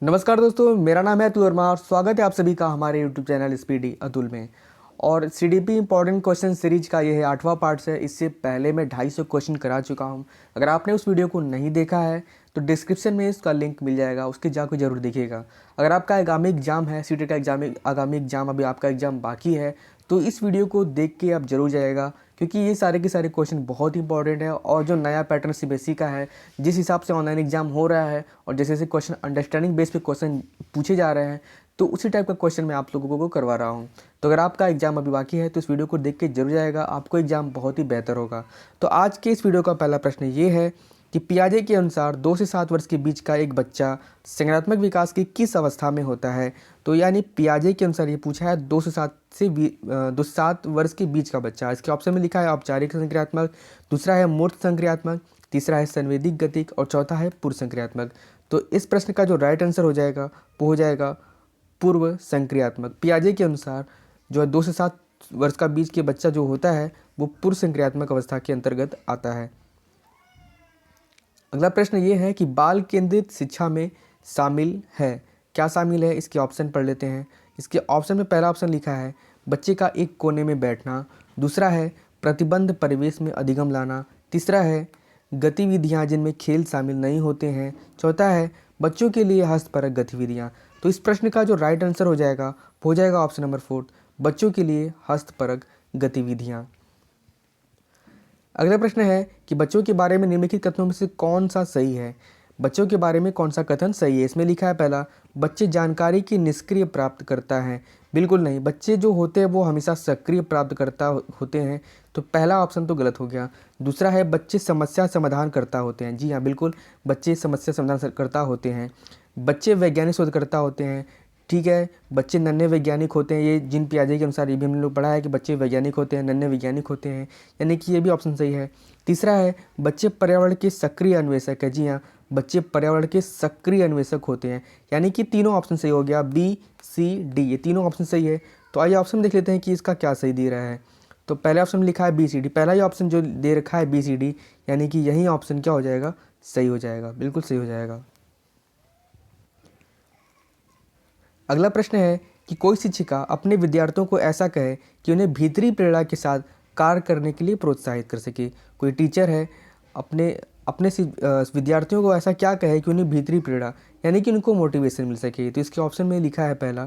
नमस्कार दोस्तों, मेरा नाम है अतुल वर्मा और स्वागत है आप सभी का हमारे YouTube चैनल स्पीडी अतुल में। और CDP इम्पॉर्टेंट क्वेश्चन सीरीज का ये है 8वां पार्ट है। इससे पहले मैं 250 क्वेश्चन करा चुका हूँ। अगर आपने उस वीडियो को नहीं देखा है तो डिस्क्रिप्शन में इसका लिंक मिल जाएगा, उसके जाकर जरूर देखिएगा। अगर आपका आगामी एग्जाम है, सीटेट का आगामी एग्जाम, अभी आपका एग्जाम बाकी है, तो इस वीडियो को देख के आप जरूर जाएगा, क्योंकि ये सारे के सारे क्वेश्चन बहुत इंपॉर्टेंट है। और जो नया पैटर्न CBSE का है, जिस हिसाब से ऑनलाइन एग्जाम हो रहा है और जैसे जैसे क्वेश्चन अंडरस्टैंडिंग बेस पे क्वेश्चन पूछे जा रहे हैं, तो उसी टाइप का क्वेश्चन मैं आप लोगों को करवा रहा हूँ। तो अगर आपका एग्जाम अभी बाकी है तो इस वीडियो को देख के जरूर जाएगा, आपको एग्जाम बहुत ही बेहतर होगा। तो आज के इस वीडियो का पहला प्रश्न ये है कि पियाजे के अनुसार 2 से 7 वर्ष के बीच का एक बच्चा संज्ञानात्मक विकास की किस अवस्था में होता है। तो यानी पियाजे के अनुसार ये पूछा है 2 से 7 वर्ष के बीच का बच्चा। इसके ऑप्शन में लिखा है औपचारिक संक्रियात्मक, दूसरा है मूर्त संक्रियात्मक, तीसरा है संवेदिक गतिक और चौथा है पूर्व संक्रियात्मक। तो इस प्रश्न का जो राइट आंसर हो जाएगा वो हो जाएगा पूर्व संक्रियात्मक। पियाजे के अनुसार जो है 2 से 7 वर्ष का बीच के बच्चा जो होता है वो पूर्व संक्रियात्मक अवस्था के अंतर्गत आता है। अगला प्रश्न ये है कि बाल केंद्रित शिक्षा में शामिल है, क्या शामिल है, इसके ऑप्शन पढ़ लेते हैं। इसके ऑप्शन में पहला ऑप्शन लिखा है बच्चे का एक कोने में बैठना, दूसरा है प्रतिबंध परिवेश में अधिगम लाना, तीसरा है गतिविधियां जिनमें खेल शामिल नहीं होते हैं, चौथा है बच्चों के लिए हस्तपरक गतिविधियां। तो इस प्रश्न का जो राइट आंसर हो जाएगा वो हो जाएगा ऑप्शन नंबर 4, बच्चों के लिए हस्तपरक गतिविधियां। अगला प्रश्न है कि बच्चों के बारे में निम्नलिखित कथनों में से कौन सा सही है। बच्चों के बारे में कौन सा कथन सही है। इसमें लिखा है पहला, बच्चे जानकारी की निष्क्रिय प्राप्त करता है। बिल्कुल नहीं, बच्चे जो होते हैं वो हमेशा सक्रिय प्राप्त करता होते हैं। तो पहला ऑप्शन तो गलत हो गया। दूसरा है बच्चे समस्या समाधान करता होते हैं। जी हाँ, बिल्कुल बच्चे समस्या समाधान करता होते हैं। बच्चे वैज्ञानिक शोधकर्ता होते हैं। ठीक है, बच्चे नन्हे वैज्ञानिक होते हैं। ये जिन पियाजे के अनुसार ये भी हम लोग पढ़ा है कि बच्चे वैज्ञानिक होते हैं, नन्हे वैज्ञानिक होते हैं, यानी कि ये भी ऑप्शन सही है। तीसरा है बच्चे पर्यावरण के सक्रिय अन्वेषक है। जी हाँ, बच्चे पर्यावरण के सक्रिय अन्वेषक होते हैं, यानी कि तीनों ऑप्शन सही हो गया, B, C, D, ये तीनों ऑप्शन सही है। तो आइए ऑप्शन देख लेते हैं कि इसका क्या सही दे रहा है। तो पहले ऑप्शन में लिखा है B, C, D, पहला ही ऑप्शन जो दे रखा है B, C, D, यानी कि यही ऑप्शन क्या हो जाएगा, सही हो जाएगा, बिल्कुल सही हो जाएगा। अगला प्रश्न है कि कोई शिक्षिका अपने विद्यार्थियों को ऐसा कहे कि उन्हें भीतरी प्रेरणा के साथ कार्य करने के लिए प्रोत्साहित कर सके। कोई टीचर है अपने अपने विद्यार्थियों को ऐसा क्या कहे कि उन्हें भीतरी प्रेरणा यानी कि उनको मोटिवेशन मिल सके। तो इसके ऑप्शन में लिखा है पहला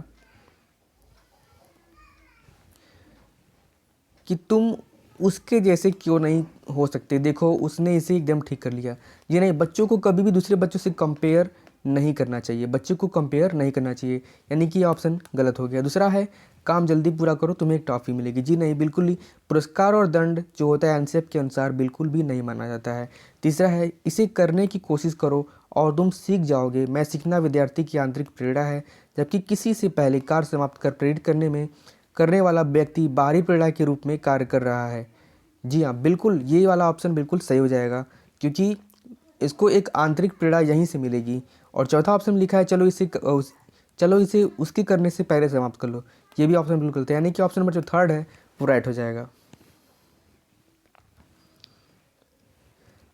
कि तुम उसके जैसे क्यों नहीं हो सकते। देखो, उसने इसे एकदम ठीक कर लिया। ये नहीं, बच्चों को कभी भी दूसरे बच्चों से कंपेयर नहीं करना चाहिए, बच्चों को कंपेयर नहीं करना चाहिए, यानी कि ये ऑप्शन गलत हो गया। दूसरा है काम जल्दी पूरा करो तुम्हें एक टॉफ़ी मिलेगी। जी नहीं, बिल्कुल ही पुरस्कार और दंड जो होता है एनसेप के अनुसार बिल्कुल भी नहीं माना जाता है। तीसरा है इसे करने की कोशिश करो और तुम सीख जाओगे। मैं सीखना विद्यार्थी की आंतरिक प्रेरणा है, जबकि किसी से पहले कार्य समाप्त कर प्रेरित करने वाला व्यक्ति बाहरी प्रेरणा के रूप में कार्य कर रहा है। जी हाँ, बिल्कुल ये वाला ऑप्शन बिल्कुल सही हो जाएगा, क्योंकि इसको एक आंतरिक प्रेरणा यहीं से मिलेगी। और चौथा ऑप्शन लिखा है चलो इसे उसके करने से पहले समाप्त कर लो। ये भी ऑप्शन बिल्कुल गलत है, यानी कि ऑप्शन नंबर जो 3 है वो राइट हो जाएगा।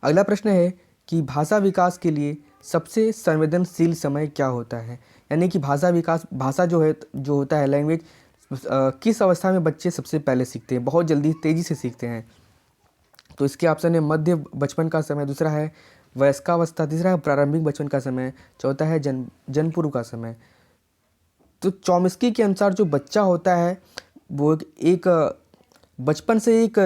अगला प्रश्न है कि भाषा विकास के लिए सबसे संवेदनशील समय क्या होता है। यानी कि भाषा जो होता है लैंग्वेज, किस अवस्था में बच्चे सबसे पहले सीखते हैं, बहुत जल्दी तेज़ी से सीखते हैं। तो इसके ऑप्शन है मध्य बचपन का समय, दूसरा है वयस्कावस्था, तीसरा है प्रारंभिक बचपन का समय, चौथा है जन्मपूर्व का समय। तो चॉम्स्की के अनुसार जो बच्चा होता है वो एक बचपन से एक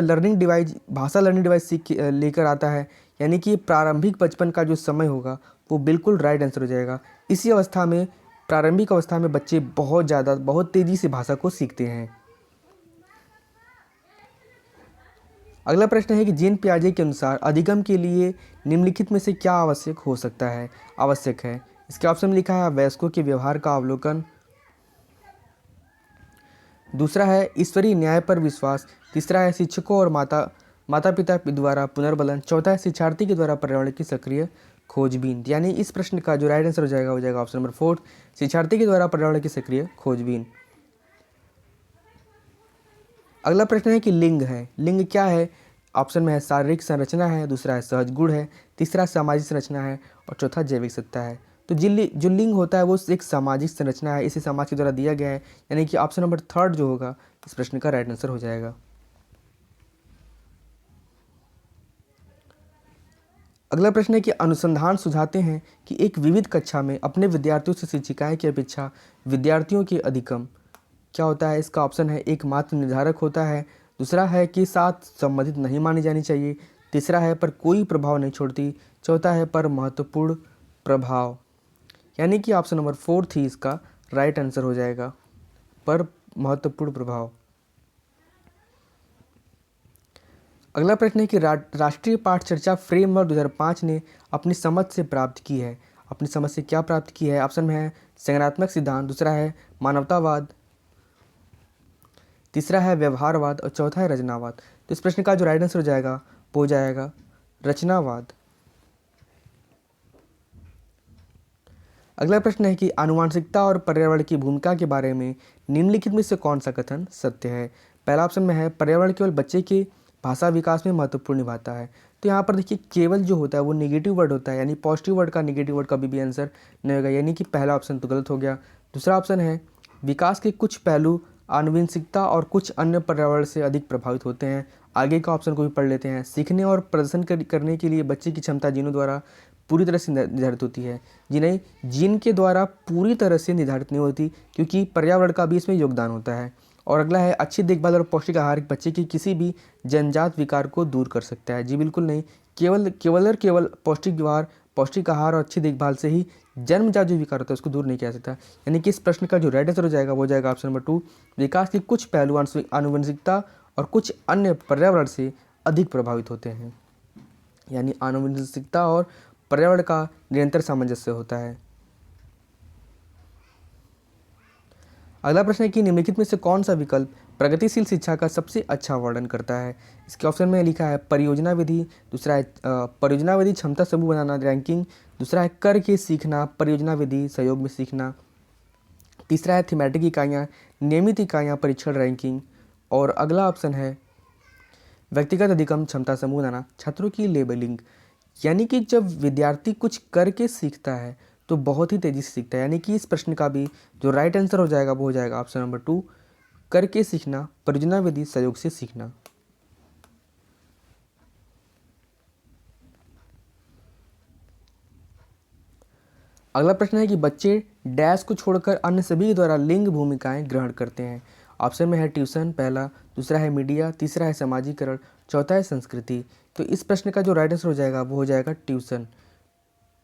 भाषा लर्निंग डिवाइस सीख लेकर आता है, यानी कि प्रारंभिक बचपन का जो समय होगा वो बिल्कुल राइट आंसर हो जाएगा। इसी अवस्था में, प्रारंभिक अवस्था में बच्चे बहुत तेज़ी से भाषा को सीखते हैं। अगला प्रश्न है कि जीन पियाजे के अनुसार अधिगम के लिए निम्नलिखित में से क्या आवश्यक है। इसके ऑप्शन में लिखा है वयस्कों के व्यवहार का अवलोकन, दूसरा है ईश्वरीय न्याय पर विश्वास, तीसरा है शिक्षकों और माता पिता द्वारा पुनर्बलन, चौथा है शिक्षार्थी के द्वारा पर्यावरण की सक्रिय खोजबीन। यानी इस प्रश्न का जो राइट आंसर हो जाएगा ऑप्शन नंबर 4, शिक्षार्थी के द्वारा पर्यावरण की सक्रिय खोजबीन। अगला प्रश्न है कि लिंग क्या है। ऑप्शन में है शारीरिक संरचना है, दूसरा है सहज गुण है, तीसरा सामाजिक संरचना है और चौथा जैविक सत्ता है। तो जो लिंग होता है वो एक सामाजिक संरचना है, इसे समाज के द्वारा दिया गया है, यानी कि ऑप्शन नंबर थर्ड जो होगा इस प्रश्न का राइट आंसर हो जाएगा। अगला प्रश्न है कि अनुसंधान सुझाते हैं कि एक विविध कक्षा में अपने विद्यार्थियों से शिक्षिकाएं की अपेक्षा विद्यार्थियों के अधिकम क्या होता है। इसका ऑप्शन है एकमात्र निर्धारक होता है, दूसरा है कि साथ संबंधित नहीं मानी जानी चाहिए, तीसरा है पर कोई प्रभाव नहीं छोड़ती, चौथा है पर महत्वपूर्ण प्रभाव, यानी कि ऑप्शन नंबर फोर्थ ही इसका राइट आंसर हो जाएगा, पर महत्वपूर्ण प्रभाव। अगला प्रश्न है कि राष्ट्रीय पाठ चर्चा फ्रेमवर्क 2005 ने अपनी समझ से प्राप्त की है, अपनी समझ से क्या प्राप्त की है। ऑप्शन में है संज्ञानात्मक सिद्धांत, दूसरा है मानवतावाद, तीसरा है व्यवहारवाद और चौथा है रचनावाद। तो इस प्रश्न का जो राइट आंसर हो जाएगा वो हो जाएगा रचनावाद। अगला प्रश्न है कि आनुवांशिकता और पर्यावरण की भूमिका के बारे में निम्नलिखित में से कौन सा कथन सत्य है। पहला ऑप्शन में है पर्यावरण केवल बच्चे के भाषा विकास में महत्वपूर्ण निभाता है। तो यहाँ पर देखिए केवल जो होता है वो नेगेटिव वर्ड होता है, यानी पॉजिटिव वर्ड का नेगेटिव वर्ड कभी भी आंसर नहीं होगा, यानी कि पहला ऑप्शन तो गलत हो गया। दूसरा ऑप्शन है विकास के कुछ पहलू आनुवंशिकता और कुछ अन्य पर्यावरण से अधिक प्रभावित होते हैं। आगे का ऑप्शन को भी पढ़ लेते हैं। सीखने और प्रदर्शन करने के लिए बच्चे की क्षमता जीनों द्वारा पूरी तरह से निर्धारित होती है, जिन्हें जीन के द्वारा पूरी तरह से निर्धारित नहीं होती, क्योंकि पर्यावरण का भी इसमें योगदान होता है। और अगला है अच्छी देखभाल और पौष्टिक आहार बच्चे की किसी भी जन्मजात विकार को दूर कर सकता है। जी बिल्कुल नहीं, केवल पौष्टिक आहार और अच्छी देखभाल से ही जन्मजात जो विकार होता है उसको दूर नहीं किया जा सकता। यानी कि इस प्रश्न का जो राइट आंसर हो जाएगा वो हो जाएगा ऑप्शन नंबर 2, विकास के कुछ पहलू आनुवंशिकता और कुछ अन्य पर्यावरण से अधिक प्रभावित होते हैं, यानी आनुवंशिकता और पर्यावरण का निरंतर सामंजस्य होता है। अगला प्रश्न है कि निम्नलिखित में से कौन सा विकल्प प्रगतिशील शिक्षा का सबसे अच्छा वर्णन करता है। इसके ऑप्शन में लिखा है परियोजना विधि, दूसरा है परियोजना विधि क्षमता समूह बनाना रैंकिंग, दूसरा है करके सीखना परियोजना विधि सहयोग में सीखना, तीसरा है थीमेटिक इकाइयाँ नियमित इकाइयाँ परीक्षण रैंकिंग, और अगला ऑप्शन है व्यक्तिगत अधिगम क्षमता समूह बनाना छात्रों की लेबलिंग। यानी कि जब विद्यार्थी कुछ करके सीखता है तो बहुत ही तेज़ी से सीखता है, यानी कि इस प्रश्न का भी जो राइट आंसर हो जाएगा वो हो जाएगा ऑप्शन नंबर 2, करके सीखना परियोजना विधि सहयोग से सीखना। अगला प्रश्न है कि बच्चे डैश को छोड़कर अन्य सभी द्वारा लिंग भूमिकाएं ग्रहण करते हैं। ऑप्शन में है ट्यूशन पहला, दूसरा है मीडिया, तीसरा है सामाजिकरण, चौथा है संस्कृति। तो इस प्रश्न का जो राइट आंसर हो जाएगा वो हो जाएगा ट्यूशन।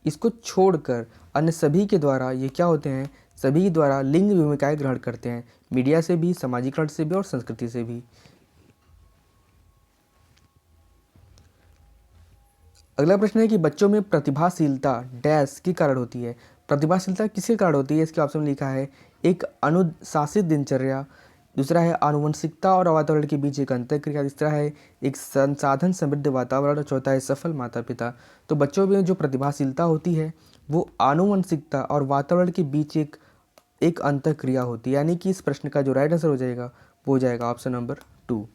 इसको छोड़कर अन्य सभी के द्वारा ये क्या होते हैं, सभी द्वारा लिंग भूमिकाएं ग्रहण करते हैं, मीडिया से भी, सामाजिकरण से भी और संस्कृति से भी। अगला प्रश्न है कि बच्चों में प्रतिभाशीलता डैश के कारण होती है। प्रतिभाशीलता किसके कारण होती है। इसके ऑप्शन में लिखा है एक अनुशासित दिनचर्या, दूसरा है आनुवंशिकता और वातावरण के बीच एक अंतःक्रिया, तीसरा है एक संसाधन समृद्ध वातावरण और चौथा है सफल माता पिता। तो बच्चों में जो प्रतिभाशीलता होती है वो आनुवंशिकता और वातावरण के बीच एक अंतःक्रिया होती है, यानी कि इस प्रश्न का जो राइट आंसर हो जाएगा वो हो जाएगा ऑप्शन नंबर 2।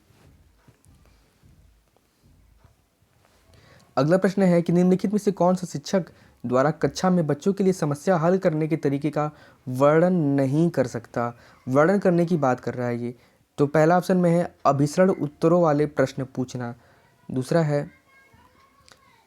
अगला प्रश्न है कि निम्नलिखित में से कौन सा शिक्षक द्वारा कक्षा में बच्चों के लिए समस्या हल करने के तरीके का वर्णन नहीं कर सकता। वर्णन करने की बात कर रहा है ये। तो पहला ऑप्शन में है अभिसरण उत्तरों वाले प्रश्न पूछना, दूसरा है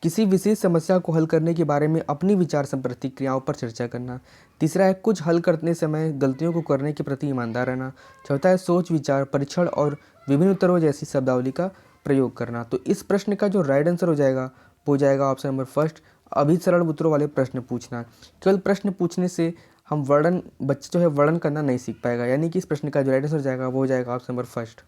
किसी विशेष समस्या को हल करने के बारे में अपनी विचार प्रतिक्रियाओं पर चर्चा करना, तीसरा है कुछ हल करने समय गलतियों को करने के प्रति ईमानदार रहना, चौथा है सोच विचार परीक्षण और विभिन्न उत्तरों जैसी शब्दावली का प्रयोग करना। तो इस प्रश्न का जो राइट आंसर हो जाएगा वो हो जाएगा ऑप्शन नंबर फर्स्ट, अभिसरण उत्तरों वाले प्रश्न पूछना। केवल प्रश्न पूछने से हम बच्चे जो है वर्णन करना नहीं सीख पाएगा, यानी कि इस प्रश्न का जो राइट आंसर हो जाएगा वो हो जाएगा ऑप्शन नंबर फर्स्ट।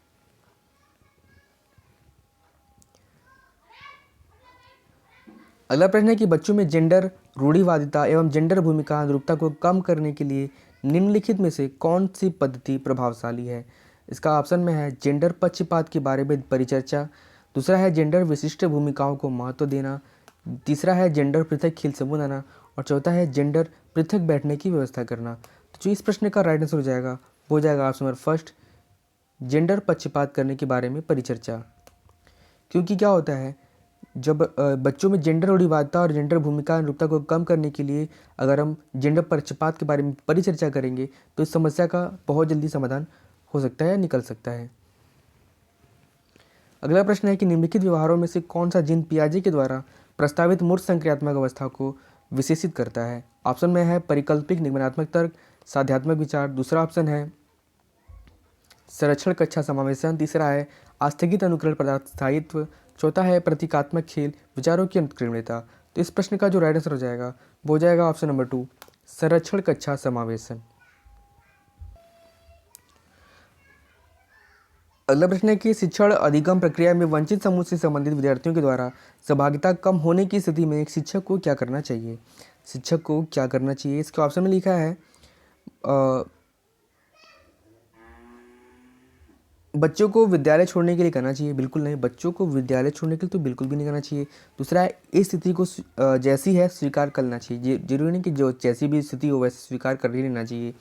अगला प्रश्न है कि बच्चों में जेंडर रूढ़िवादिता एवं जेंडर भूमिका अनुरूपता को कम करने के लिए निम्नलिखित में से कौन सी पद्धति प्रभावशाली है। इसका ऑप्शन में है जेंडर पक्षपात के बारे में परिचर्चा, दूसरा है जेंडर विशिष्ट भूमिकाओं को महत्व देना, तीसरा है जेंडर पृथक खेल समूह बनाना और चौथा है जेंडर पृथक बैठने की व्यवस्था करना। तो जो इस प्रश्न का राइट आंसर हो जाएगा वो हो जाएगा ऑप्शन नंबर फर्स्ट, जेंडर पक्षपात करने के बारे में परिचर्चा। क्योंकि क्या होता है जब बच्चों में जेंडर रूढ़िवादिता और जेंडर भूमिका अनुरूपता को कम करने के लिए अगर हम जेंडर पक्षपात के बारे में परिचर्चा करेंगे तो इस समस्या का बहुत जल्दी समाधान हो सकता है या निकल सकता है। अगला प्रश्न है कि निम्नलिखित व्यवहारों में से कौन सा जीन पियाजे के द्वारा प्रस्तावित मूर्त संक्रियात्मक अवस्था को विशेषित करता है। ऑप्शन में है परिकल्पिक निगमनात्मक तर्क, साध्यात्मक विचार, दूसरा ऑप्शन है संरक्षण कक्षा समावेशन, तीसरा है आस्थगित अनुकरण पदार्थ स्थायित्व, चौथा है प्रतीकात्मक खेल, विचारों की अंतर्क्रियात्मकता। तो इस प्रश्न का जो राइट आंसर हो जाएगा वो हो जाएगा ऑप्शन नंबर 2 संरक्षण कक्षा समावेशन। अगला प्रश्न है कि शिक्षण अधिगम प्रक्रिया में वंचित समूह से संबंधित विद्यार्थियों के द्वारा सहभागिता कम होने की स्थिति में एक शिक्षक को क्या करना चाहिए। शिक्षक को क्या करना चाहिए, इसके ऑप्शन में लिखा है बच्चों को विद्यालय छोड़ने के लिए करना चाहिए, बिल्कुल नहीं, बच्चों को विद्यालय छोड़ने के लिए तो बिल्कुल भी नहीं करना चाहिए। दूसरा है इस स्थिति को जैसी है स्वीकार कर लेना चाहिए, जरूरी नहीं कि जो जैसी भी स्थिति हो वैसे स्वीकार कर ही लेना चाहिए।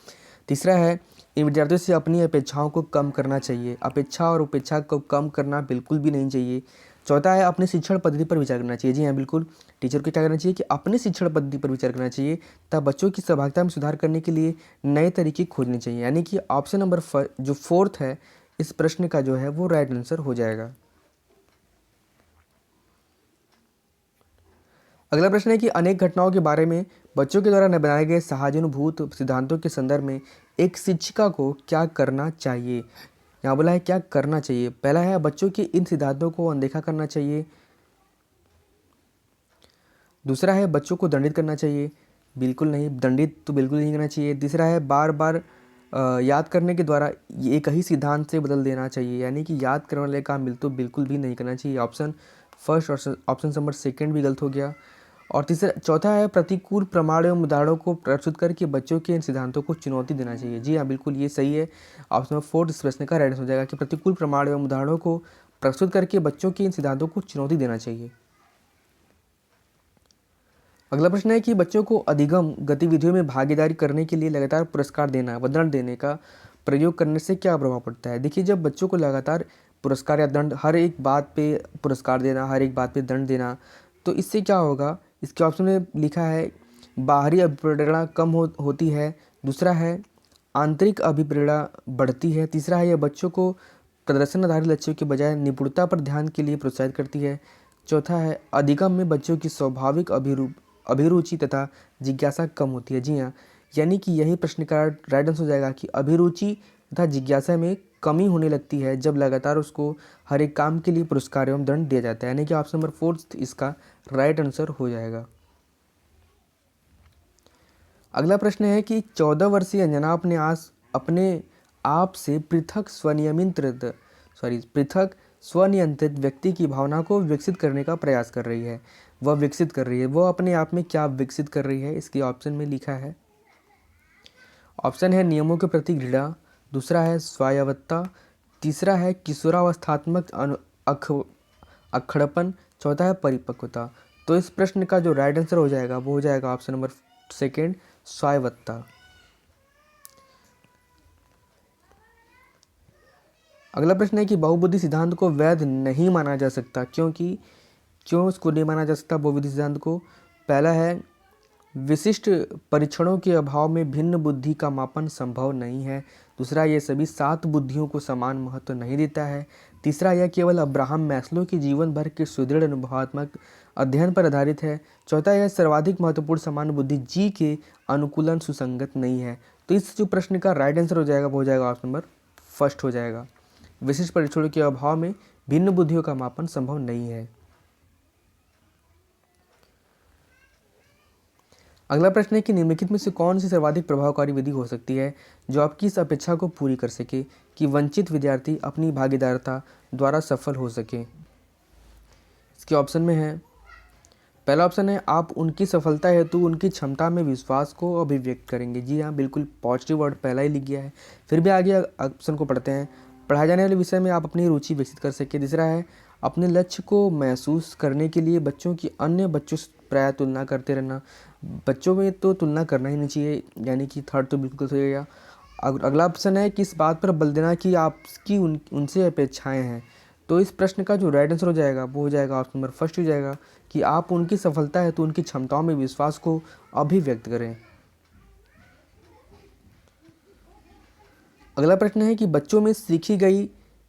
तीसरा है इन विद्यार्थियों से अपनी अपेक्षाओं को कम करना चाहिए, अपेक्षा और उपेक्षा को कम करना बिल्कुल भी नहीं चाहिए। चौथा है अपनी शिक्षण पद्धति पर विचार करना चाहिए, जी हाँ बिल्कुल, टीचर को क्या करना चाहिए कि अपनी शिक्षण पद्धति पर विचार करना चाहिए तब बच्चों की सहभागिता में सुधार करने के लिए नए तरीके खोजने चाहिए। यानी कि ऑप्शन नंबर जो फोर्थ है इस प्रश्न का जो है वो राइट आंसर हो जाएगा। अगला प्रश्न है कि अनेक घटनाओं के बारे में बच्चों के द्वारा बनाए गए सहानुभूत सिद्धांतों के संदर्भ में एक शिक्षिका को क्या करना चाहिए। यहाँ बोला है क्या करना चाहिए। पहला है बच्चों के इन सिद्धांतों को अनदेखा करना चाहिए, दूसरा है बच्चों को दंडित करना चाहिए, बिल्कुल नहीं, दंडित तो बिल्कुल नहीं करना चाहिए। तीसरा है बार बार याद करने के द्वारा एक ही सिद्धांत से बदल देना चाहिए, यानी कि याद करने वाले काम बिल्कुल भी नहीं करना चाहिए। ऑप्शन फर्स्ट और ऑप्शन नंबर सेकंड भी गलत हो गया। और तीसरा चौथा है प्रतिकूल प्रमाण एवं उदाहरणों को प्रस्तुत करके बच्चों के इन सिद्धांतों को चुनौती देना चाहिए, जी हाँ बिल्कुल ये सही है। ऑप्शन नंबर फोर्थ इस प्रश्न का राइट आंसर हो जाएगा कि प्रतिकूल प्रमाण एवं उदाहरणों को प्रस्तुत करके बच्चों के इन सिद्धांतों को चुनौती देना चाहिए। अगला प्रश्न है कि बच्चों को अधिगम गतिविधियों में भागीदारी करने के लिए लगातार पुरस्कार देना व दंड देने का प्रयोग करने से क्या प्रभाव पड़ता है। देखिए जब बच्चों को लगातार पुरस्कार या दंड, हर एक बात पे पुरस्कार देना, हर एक बात पे दंड देना, तो इससे क्या होगा। इसके ऑप्शन में लिखा है बाहरी अभिप्रेरणा कम होती है, दूसरा है आंतरिक अभिप्रेरणा बढ़ती है, तीसरा है यह बच्चों को प्रदर्शन आधारित लक्ष्यों के बजाय निपुणता पर ध्यान के लिए प्रोत्साहित करती है, चौथा है अधिगम में बच्चों की स्वाभाविक अभिरुचि तथा जिज्ञासा कम होती है। जी हाँ, यानी कि यही प्रश्न का राइट आंसर हो जाएगा कि अभिरुचि तथा जिज्ञासा में कमी होने लगती है जब लगातार उसको हर एक काम के लिए पुरस्कार एवं दंड दिया जाता है, यानी कि ऑप्शन नंबर फोर्थ इसका राइट आंसर हो जाएगा। अगला प्रश्न है कि 14 वर्षीय अंजना अपने आप से पृथक स्वनियंत्रित व्यक्ति की भावना को विकसित करने का प्रयास कर रही है। वो अपने आप में क्या विकसित कर रही है, इसके ऑप्शन में लिखा है। ऑप्शन है नियमों के प्रति घृणा, दूसरा है स्वायत्तता, तीसरा है किशोरावस्थात्मक अक्खड़पन, चौथा है परिपक्वता। तो इस प्रश्न का जो राइट आंसर हो जाएगा वो हो जाएगा ऑप्शन नंबर सेकेंड स्वायत्तता। अगला प्रश्न है कि बहुबुद्धि सिद्धांत को वैध नहीं माना जा सकता, क्यों इसको नहीं माना जा सकता बहुबुद्धि सिद्धांत को। पहला है विशिष्ट परीक्षणों के अभाव में भिन्न बुद्धि का मापन संभव नहीं है, दूसरा यह सभी 7 बुद्धियों को समान महत्व नहीं देता है, तीसरा यह केवल अब्राहम मैस्लो के जीवन भर के सुदृढ़ अनुभवात्मक अध्ययन पर आधारित है, चौथा यह सर्वाधिक महत्वपूर्ण समान बुद्धि जी के अनुकूलन सुसंगत नहीं है। तो इस जो प्रश्न का राइट आंसर हो जाएगा वो हो जाएगा ऑप्शन नंबर फर्स्ट हो जाएगा, विशिष्ट परीक्षणों के अभाव में भिन्न बुद्धियों का मापन संभव नहीं है। अगला प्रश्न है कि निम्नलिखित में से कौन सी सर्वाधिक प्रभावकारी विधि हो सकती है जो आपकी इस अपेक्षा को पूरी कर सके कि वंचित विद्यार्थी अपनी भागीदारिता द्वारा सफल हो सके। इसके ऑप्शन में है, पहला ऑप्शन है आप उनकी सफलता हेतु उनकी क्षमता में विश्वास को अभिव्यक्त करेंगे, जी हाँ बिल्कुल, पॉजिटिव वर्ड पहला ही लिख गया है। फिर भी आगे ऑप्शन को पढ़ते हैं, पढ़ाए जाने वाले विषय में आप अपनी रुचि विकसित कर सके, दूसरा है अपने लक्ष्य को महसूस करने के लिए बच्चों की अन्य बच्चों से प्राय तुलना करते रहना, बच्चों में तो तुलना करना ही नहीं चाहिए, यानी कि थर्ड तो बिल्कुल सही है। अगला ऑप्शन है कि इस बात पर बल देना कि आपकी उनसे अपेक्षाएं हैं, तो इस प्रश्न का जो राइट आंसर हो जाएगा वो हो जाएगा ऑप्शन नंबर फर्स्ट हो जाएगा कि आप उनकी सफलता है तो उनकी क्षमताओं में विश्वास को अभिव्यक्त करें। अगला प्रश्न है कि बच्चों में सीखी गई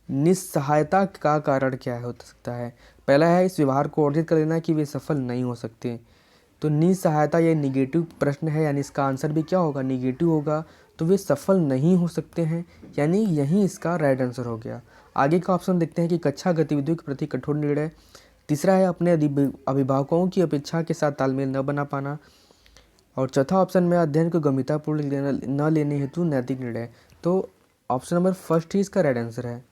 निस्सहायता का कारण क्या हो सकता है। पहला है इस व्यवहार को अर्जित कर लेना कि वे सफल नहीं हो सकते। तो निस्सहायता ये निगेटिव प्रश्न है, यानी इसका आंसर भी क्या होगा, निगेटिव होगा। तो वे सफल नहीं हो सकते हैं, यानी यही इसका राइट आंसर हो गया। आगे का ऑप्शन देखते हैं कि कक्षा गतिविधियों के प्रति कठोर निर्णय। तीसरा है अपने अभिभावकों की अपेक्षा के साथ तालमेल न बना पाना। और चौथा ऑप्शन में अध्ययन को गंभीरतापूर्वक न लेने हेतु नैतिक निर्णय। तो ऑप्शन नंबर फर्स्ट ही इसका राइट आंसर है।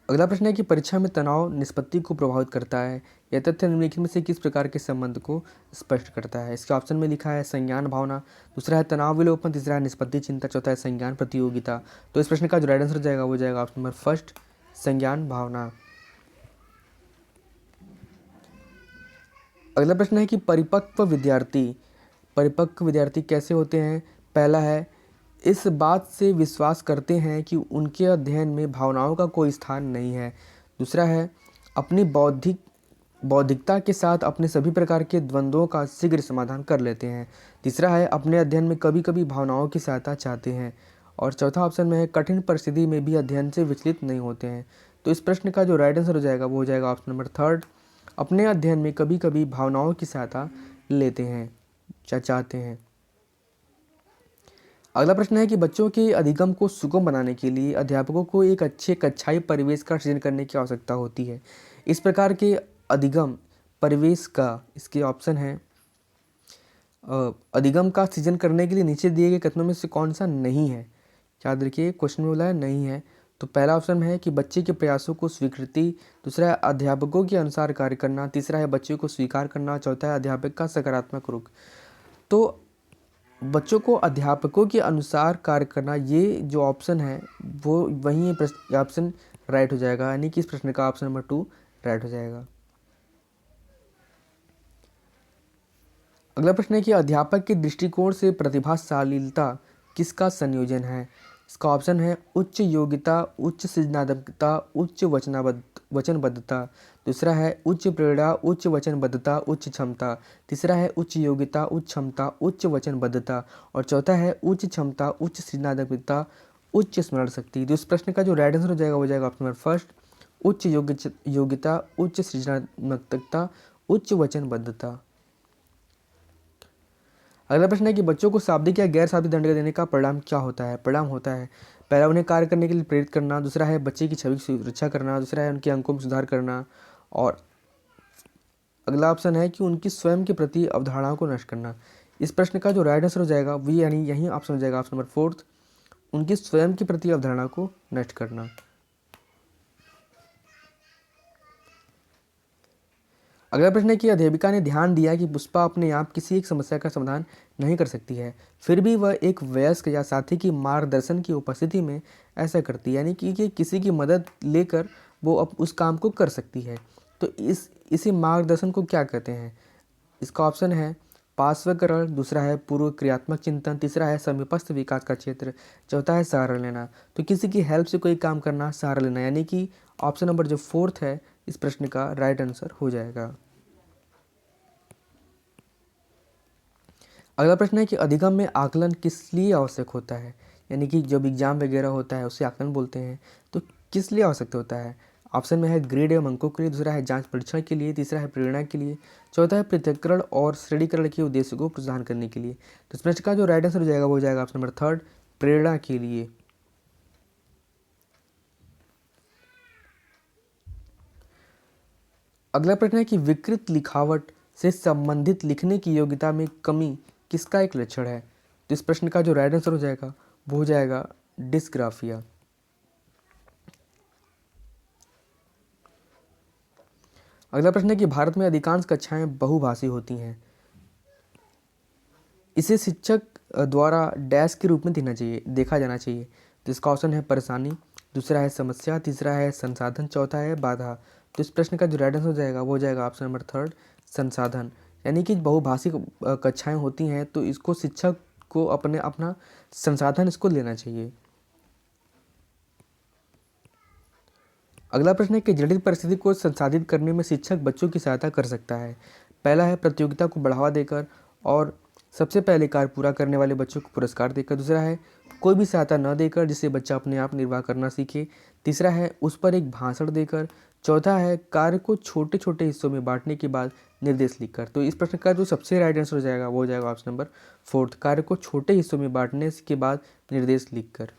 अगला प्रश्न है कि परीक्षा में तनाव निष्पत्ति को प्रभावित करता है। यह तथ्य निम्नलिखित में से किस प्रकार के संबंध को स्पष्ट करता है। इसके ऑप्शन में लिखा है संज्ञान भावना, दूसरा है तनाव विलोपन, तीसरा है निष्पत्ति चिंता, चौथा है संज्ञान प्रतियोगिता। तो इस प्रश्न का जो राइट आंसर जाएगा वो जाएगा ऑप्शन नंबर फर्स्ट, संज्ञान भावना। अगला प्रश्न है कि परिपक्व विद्यार्थी कैसे होते हैं। पहला है इस बात से विश्वास करते हैं कि उनके अध्ययन में भावनाओं का कोई स्थान नहीं है। दूसरा है अपनी बौद्धिकता के साथ अपने सभी प्रकार के द्वंद्वों का शीघ्र समाधान कर लेते हैं। तीसरा है अपने अध्ययन में कभी कभी भावनाओं की सहायता चाहते हैं। और चौथा ऑप्शन में है कठिन परिस्थिति में भी अध्ययन से विचलित नहीं होते हैं। तो इस प्रश्न का जो राइट आंसर हो जाएगा वो हो जाएगा ऑप्शन नंबर थर्ड, अपने अध्ययन में कभी कभी भावनाओं की सहायता लेते हैं या चाहते हैं। अगला प्रश्न है कि बच्चों के अधिगम को सुगम बनाने के लिए अध्यापकों को एक अच्छे कक्षाई परिवेश का सृजन करने की आवश्यकता होती है। इस प्रकार के अधिगम परिवेश का इसके ऑप्शन है अधिगम का सृजन करने के लिए नीचे दिए गए कथनों में से कौन सा नहीं है। याद रखिए क्वेश्चन में बोला है नहीं है। तो पहला ऑप्शन है कि बच्चे के प्रयासों को स्वीकृति, दूसरा है अध्यापकों के अनुसार कार्य करना, तीसरा है बच्चे को स्वीकार करना, चौथा है अध्यापक का सकारात्मक रुख। तो बच्चों को अध्यापकों के अनुसार कार्य करना, ये जो ऑप्शन है वो वही ऑप्शन राइट हो जाएगा, यानी कि इस प्रश्न का ऑप्शन नंबर 2 राइट हो जाएगा। अगला प्रश्न है कि अध्यापक के दृष्टिकोण से प्रतिभाशालीता किसका संयोजन है। इसका ऑप्शन है उच्च योग्यता, उच्च सृजनात्मकता, उच्च वचनबद्धता। दूसरा है उच्च प्रेरणा, उच्च वचनबद्धता, उच्च क्षमता। तीसरा है उच्च योग्यता, उच्च क्षमता, उच्च वचनबद्धता। और चौथा है उच्च क्षमता, उच्च सृजनात्मकता, उच्च स्मरण शक्ति। तो इस प्रश्न का जो राइट आंसर हो जाएगा वो जाएगा ऑप्शन नंबर फर्स्ट, उच्च योग्यता, उच्च सृजनात्मकता, उच्च वचनबद्धता। अगला प्रश्न है कि बच्चों को शाब्दिक या गैर शाब्दिक दंड देने का परिणाम क्या होता है। परिणाम होता है पहला उन्हें कार्य करने के लिए प्रेरित करना, दूसरा है बच्चे की छवि की सुरक्षा करना, दूसरा है उनके अंकों में सुधार करना, और अगला ऑप्शन है कि उनकी स्वयं के प्रति अवधारणाओं को नष्ट करना। इस प्रश्न का जो राइट आंसर हो जाएगा वो यानी यही ऑप्शन हो जाएगा ऑप्शन नंबर फोर्थ, उनकी स्वयं के प्रति अवधारणा को नष्ट करना। अगला प्रश्न है कि अध्यापिका ने ध्यान दिया कि पुष्पा अपने आप किसी एक समस्या का समाधान नहीं कर सकती है, फिर भी वह एक वयस्क या साथी की मार्गदर्शन की उपस्थिति में ऐसा करती है, यानी कि किसी की मदद लेकर वो अब उस काम को कर सकती है। तो इसी मार्गदर्शन को क्या कहते हैं। इसका ऑप्शन है पार्श्वकरण, दूसरा है पूर्व क्रियात्मक चिंतन, तीसरा है समीपस्थ विकास का क्षेत्र, चौथा है सहारा लेना। तो किसी की हेल्प से कोई काम करना, सहारा लेना, यानी कि ऑप्शन नंबर जो फोर्थ है इस प्रश्न का राइट आंसर हो जाएगा। अगला प्रश्न है कि अधिगम में आकलन किस लिए आवश्यक होता है, यानी कि जब एग्जाम वगैरह होता है उसे आकलन बोलते हैं, तो किस लिए आवश्यक होता है। ऑप्शन में है ग्रेड एवं अंकों के लिए, दूसरा है जांच परीक्षण के लिए, तीसरा है प्रेरणा के लिए, चौथा है पृथक्करण और श्रेणीकरण के उद्देश्य को प्रोत्साहन करने के लिए। तो इस प्रश्न का जो राइट आंसर हो जाएगा वो हो जाएगा ऑप्शन नंबर थर्ड, प्रेरणा के लिए। अगला प्रश्न है कि विकृत लिखावट से संबंधित लिखने की योग्यता में कमी किसका एक लक्षण है। तो इस प्रश्न का जो राइट आंसर हो जाएगा वो हो जाएगा डिस्ग्राफिया। अगला प्रश्न है कि भारत में अधिकांश कक्षाएं बहुभाषी होती हैं, इसे शिक्षक द्वारा डैश के रूप में देखा जाना चाहिए। तो इसका ऑप्शन है परेशानी, दूसरा है समस्या, तीसरा है संसाधन, चौथा है बाधा। तो इस प्रश्न का जो राइट आंसर हो जाएगा वो हो जाएगा ऑप्शन नंबर थर्ड, संसाधन। यानी कि बहुभाषी कक्षाएं होती हैं तो इसको शिक्षक को अपना संसाधन इसको लेना चाहिए। अगला प्रश्न है कि जटिल परिस्थिति को संसाधित करने में शिक्षक बच्चों की सहायता कर सकता है। पहला है प्रतियोगिता को बढ़ावा देकर और सबसे पहले कार्य पूरा करने वाले बच्चों को पुरस्कार देकर। दूसरा है कोई भी सहायता न देकर जिससे बच्चा अपने आप निर्वाह करना सीखे। तीसरा है उस पर एक भाषण देकर। चौथा है कार्य को छोटे छोटे हिस्सों में बांटने के बाद निर्देश लिखकर। तो इस प्रश्न का जो सबसे राइट आंसर हो जाएगा वो हो जाएगा ऑप्शन नंबर 4, कार्य को छोटे हिस्सों में बांटने के बाद निर्देश लिखकर।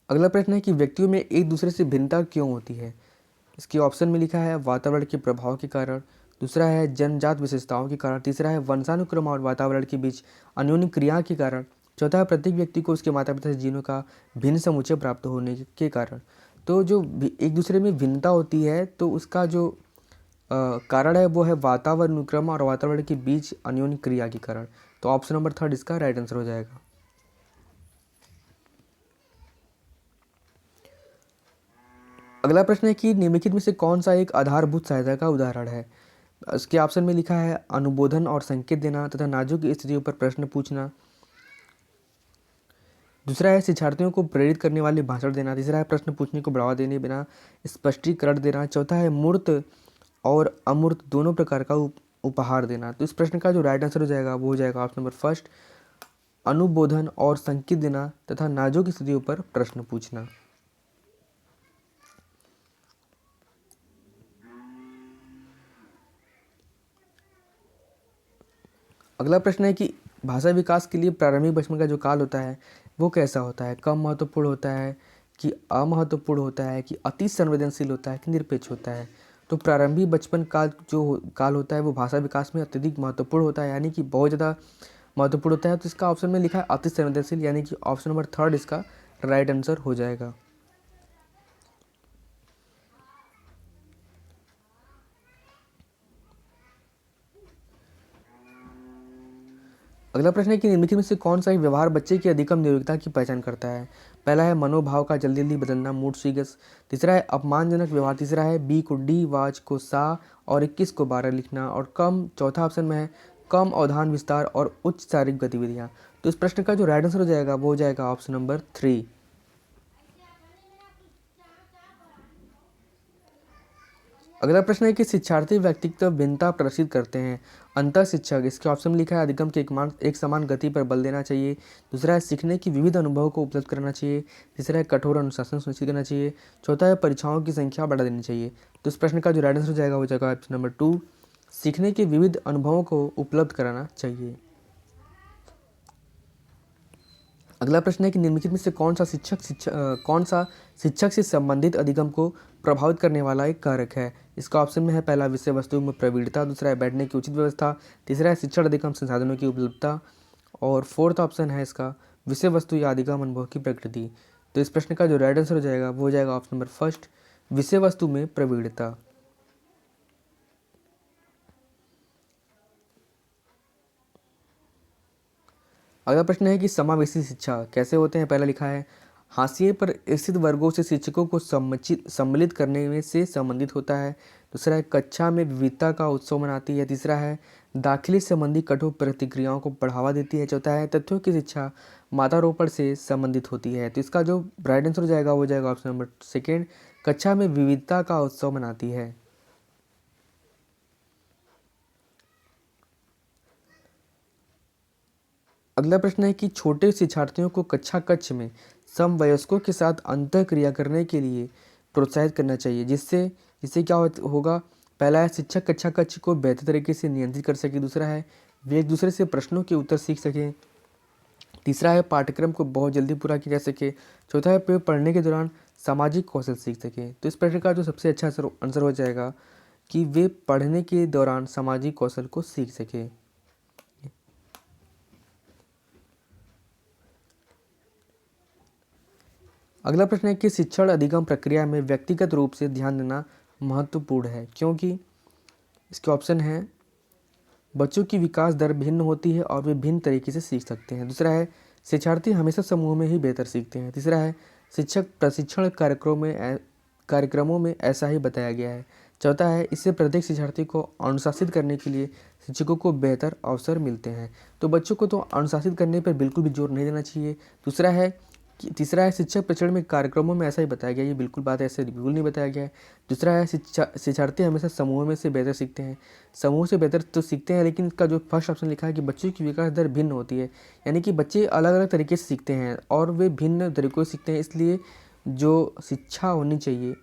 अगला प्रश्न है कि व्यक्तियों में एक दूसरे से भिन्नता क्यों होती है। इसके ऑप्शन में लिखा है वातावरण के प्रभाव के कारण। दूसरा है जन्मजात विशेषताओं के कारण। तीसरा है वंशानुक्रम और वातावरण के बीच अन्योन्य क्रिया के कारण। चौथा है प्रत्येक व्यक्ति को उसके माता पिता से जीनों का भिन्न समुच्चय प्राप्त होने के कारण। तो जो एक दूसरे में भिन्नता होती है तो उसका जो कारण है वो है वातावरणुक्रम और वातावरण के बीच अन्योन्य क्रिया के कारण। तो ऑप्शन नंबर 3 इसका राइट आंसर हो जाएगा। अगला प्रश्न है कि निम्नलिखित में से कौन सा एक आधारभूत सहायता का उदाहरण है। इसके ऑप्शन में लिखा है अनुबोधन और संकेत देना तथा नाजुक स्थितियों पर प्रश्न पूछना। दूसरा है शिक्षार्थियों को प्रेरित करने वाले भाषण देना। तीसरा है प्रश्न पूछने को बढ़ावा देने बिना स्पष्टीकरण देना। चौथा है मूर्त और अमूर्त दोनों प्रकार का उपहार देना। तो इस प्रश्न का जो राइट आंसर हो जाएगा वो हो जाएगा ऑप्शन नंबर 1, अनुबोधन और संकेत देना तथा नाजुक स्थितियों पर प्रश्न पूछना। अगला प्रश्न है कि भाषा विकास के लिए प्रारंभिक बचपन का जो काल होता है वो कैसा होता है। कम महत्वपूर्ण होता है कि अमहत्वपूर्ण होता है कि अति संवेदनशील होता है कि निरपेक्ष होता है। तो प्रारंभिक बचपन का जो काल होता है वो भाषा विकास में अत्यधिक महत्वपूर्ण होता है, यानी कि बहुत ज़्यादा महत्वपूर्ण होता है। तो इसका ऑप्शन में लिखा है अति संवेदनशील, यानी कि ऑप्शन नंबर 3 इसका राइट आंसर हो जाएगा। अगला प्रश्न है कि निम्नलिखित में से कौन सा एक व्यवहार बच्चे की अधिकतम नियोगिता की पहचान करता है। पहला है मनोभाव का जल्दी जल्दी बदलना, मूड स्विंग्स। तीसरा है अपमानजनक व्यवहार। तीसरा है बी को डी, वाच को सा और 21 को 12 लिखना और कम। चौथा ऑप्शन में है कम अवधान विस्तार और उच्च शारीरिक गतिविधियाँ। तो इस प्रश्न का जो राइट आंसर हो जाएगा वो हो जाएगा ऑप्शन नंबर 3। अगला प्रश्न है कि शिक्षार्थी व्यक्तित्व भिन्नता प्रदर्शित करते हैं। अंतर शिक्षक, इसके ऑप्शन में लिखा है अधिगम के एक समान गति पर बल देना चाहिए। दूसरा है सीखने की विविध अनुभवों को उपलब्ध कराना चाहिए। तीसरा है कठोर अनुशासन सुनिश्चित करना चाहिए। चौथा है परीक्षाओं की संख्या बढ़ा देनी चाहिए। तो इस प्रश्न का जो राइट आंसर हो जाएगा वो जाएगा ऑप्शन नंबर 2, सीखने के विविध अनुभवों को उपलब्ध कराना चाहिए। अगला प्रश्न है कि निम्नलिखित में से कौन सा शिक्षक से संबंधित अधिगम को प्रभावित करने वाला एक कारक है। इसका ऑप्शन में है पहला विषय वस्तु में प्रवीणता। दूसरा है बैठने की उचित व्यवस्था। तीसरा है शिक्षण अधिगम संसाधनों की उपलब्धता और फोर्थ ऑप्शन है इसका विषय वस्तु या अधिगम अनुभव की प्रकृति। तो इस प्रश्न का जो राइट आंसर हो जाएगा वो हो जाएगा ऑप्शन नंबर 1, विषय वस्तु में प्रवीणता। अगला प्रश्न है कि समावेशी शिक्षा कैसे होते हैं। पहला लिखा है हाशिए पर स्थित वर्गों से शिक्षकों को सम्मिलित करने में से संबंधित होता है। दूसरा है कक्षा में विविधता का उत्सव मनाती है। तीसरा है दाखिली संबंधी कठोर प्रतिक्रियाओं को बढ़ावा देती है। चौथा है तथ्यों की शिक्षा मातारोपण से संबंधित होती है। तो इसका जो राइट आंसर हो जाएगा वो जाएगा ऑप्शन नंबर 2, कक्षा में विविधता का उत्सव मनाती है। अगला प्रश्न है कि छोटे शिक्षार्थियों को कक्षा कक्ष में समवयस्कों के साथ अंतः क्रिया करने के लिए प्रोत्साहित करना चाहिए, जिससे जिससे क्या होगा। पहला है शिक्षक कक्षा कक्ष को बेहतर तरीके से नियंत्रित कर सके। दूसरा है वे एक दूसरे से प्रश्नों के उत्तर सीख सकें। तीसरा है पाठ्यक्रम को बहुत जल्दी पूरा किया जा सके। चौथा है वे पढ़ने के दौरान सामाजिक कौशल सीख सकें। तो इस प्रश्न का जो सबसे अच्छा आंसर हो जाएगा कि वे पढ़ने के दौरान सामाजिक कौशल को सीख सकें। अगला प्रश्न है कि शिक्षण अधिगम प्रक्रिया में व्यक्तिगत रूप से ध्यान देना महत्वपूर्ण है, क्योंकि इसके ऑप्शन हैं बच्चों की विकास दर भिन्न होती है और वे भिन्न तरीके से सीख सकते हैं। दूसरा है शिक्षार्थी हमेशा समूह में ही बेहतर सीखते हैं। तीसरा है शिक्षक प्रशिक्षण कार्यक्रमों में ऐसा ही बताया गया है। चौथा है, इससे प्रत्येक शिक्षार्थी को अनुशासित करने के लिए शिक्षकों को बेहतर अवसर मिलते हैं। तो बच्चों को तो अनुशासित करने पर बिल्कुल भी जोर नहीं देना चाहिए। तीसरा है, शिक्षक प्रचरण में कार्यक्रमों में ऐसा ही बताया गया, ये बिल्कुल बात ऐसे बिल्कुल नहीं बताया गया है। दूसरा है, शिक्षार्थी हमेशा समूह में से बेहतर सीखते हैं। समूह से बेहतर तो सीखते हैं, लेकिन इसका जो फर्स्ट ऑप्शन लिखा है कि बच्चों की विकास दर भिन्न होती है, यानी कि बच्चे अलग अलग तरीके से सीखते हैं और वे भिन्न तरीक़ों से सीखते हैं, इसलिए जो शिक्षा होनी चाहिए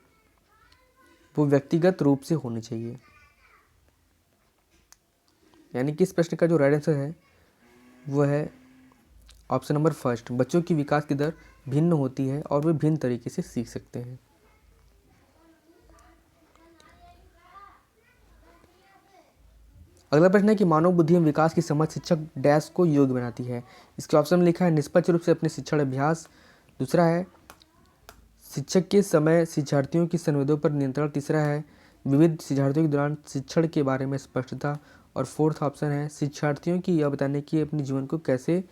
वो व्यक्तिगत रूप से होनी चाहिए। यानी कि इस प्रश्न का जो राइट आंसर है वो है ऑप्शन नंबर फर्स्ट, बच्चों की विकास की दर भिन्न होती है और वे भिन्न तरीके से सीख सकते हैं। अगला प्रश्न है कि मानव बुद्धि में विकास की समझ शिक्षक डैश को योग्य बनाती है। इसके ऑप्शन में लिखा है, निष्पक्ष रूप से अपने शिक्षण अभ्यास। दूसरा है, शिक्षक के समय शिक्षार्थियों की संवेदों पर नियंत्रण। तीसरा है, विविध शिक्षार्थियों के दौरान शिक्षण के बारे में स्पष्टता। और फोर्थ ऑप्शन है, शिक्षार्थियों की यह बताने कि अपने जीवन को कैसे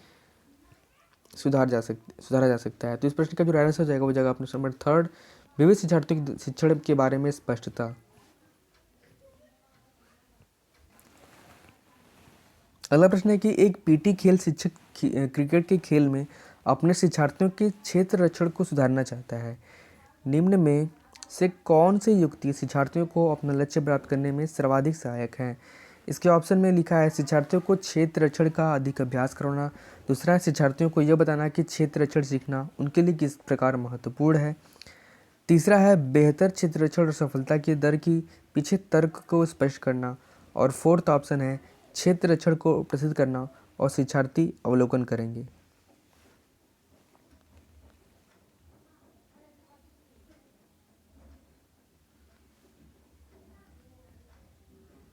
सुधारा जा सकता है। तो इस प्रश्न का जो राइट आंसर हो जाएगा वो जाएगा ऑप्शन नंबर थर्ड, विविध शिक्षार्थियों के शिक्षण के बारे में स्पष्टता। अगला प्रश्न है कि एक पीटी खेल शिक्षक क्रिकेट के खेल में अपने शिक्षार्थियों के क्षेत्र रक्षण को सुधारना चाहता है। निम्न में से कौन सी युक्ति शिक्षार्थियों को अपना लक्ष्य प्राप्त करने में सर्वाधिक सहायक है। इसके ऑप्शन में लिखा है, शिक्षार्थियों को क्षेत्र रक्षण का अधिक अभ्यास करवाना। दूसरा है, शिक्षार्थियों को यह बताना कि क्षेत्र रक्षण सीखना उनके लिए किस प्रकार महत्वपूर्ण है। तीसरा है, बेहतर क्षेत्र रक्षण और सफलता की दर की पीछे तर्क को स्पष्ट करना। और फोर्थ ऑप्शन है, क्षेत्र रक्षण को प्रसिद्ध करना और शिक्षार्थी अवलोकन करेंगे।